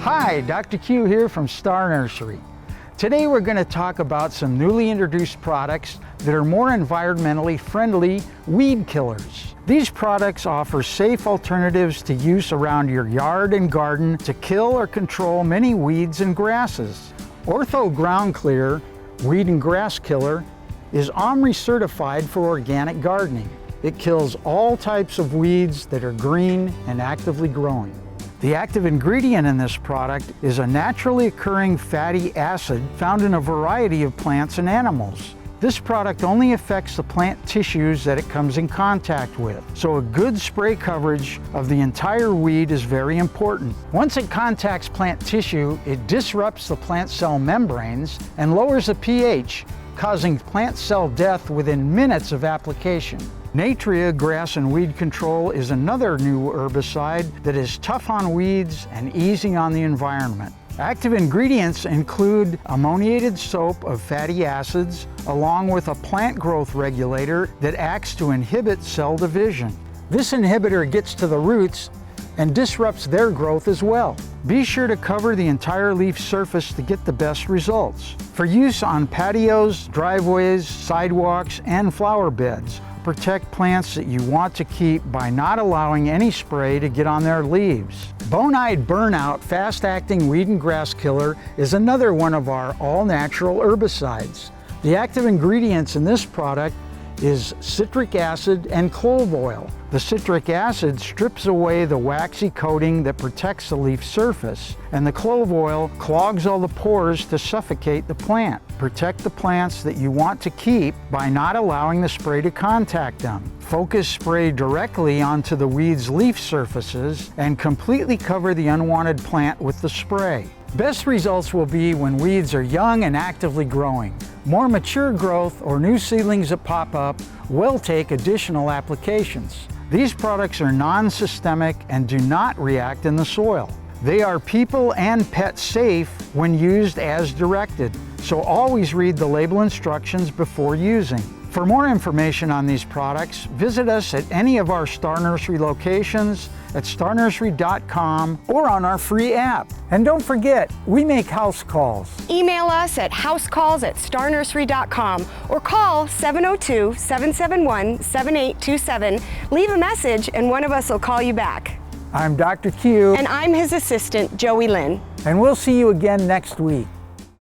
Hi, Dr. Q here from Star Nursery. Today we're going to talk about some newly introduced products that are more environmentally friendly weed killers. These products offer safe alternatives to use around your yard and garden to kill or control many weeds and grasses. Ortho Ground Clear Weed and Grass Killer is OMRI certified for organic gardening. It kills all types of weeds that are green and actively growing. The active ingredient in this product is a naturally occurring fatty acid found in a variety of plants and animals. This product only affects the plant tissues that it comes in contact with, so a good spray coverage of the entire weed is very important. Once it contacts plant tissue, it disrupts the plant cell membranes and lowers the pH, causing plant cell death within minutes of application. Natria Grass and Weed Control is another new herbicide that is tough on weeds and easy on the environment. Active ingredients include ammoniated soap of fatty acids, along with a plant growth regulator that acts to inhibit cell division. This inhibitor gets to the roots and disrupts their growth as well. Be sure to cover the entire leaf surface to get the best results. For use on patios, driveways, sidewalks, and flower beds, protect plants that you want to keep by not allowing any spray to get on their leaves. Bonide Burnout Fast-Acting Weed and Grass Killer is another one of our all-natural herbicides. The active ingredients in this product is citric acid and clove oil. The citric acid strips away the waxy coating that protects the leaf surface, and the clove oil clogs all the pores to suffocate the plant. Protect the plants that you want to keep by not allowing the spray to contact them. Focus spray directly onto the weed's leaf surfaces and completely cover the unwanted plant with the spray. Best results will be when weeds are young and actively growing. More mature growth or new seedlings that pop up will take additional applications. These products are non-systemic and do not react in the soil. They are people and pet safe when used as directed, so always read the label instructions before using. For more information on these products, visit us at any of our Star Nursery locations, at starnursery.com, or on our free app. And don't forget, we make house calls. Email us at housecalls@starnursery.com or call 702-771-7827. Leave a message and one of us will call you back. I'm Dr. Q. And I'm his assistant, Joey Lynn. And we'll see you again next week.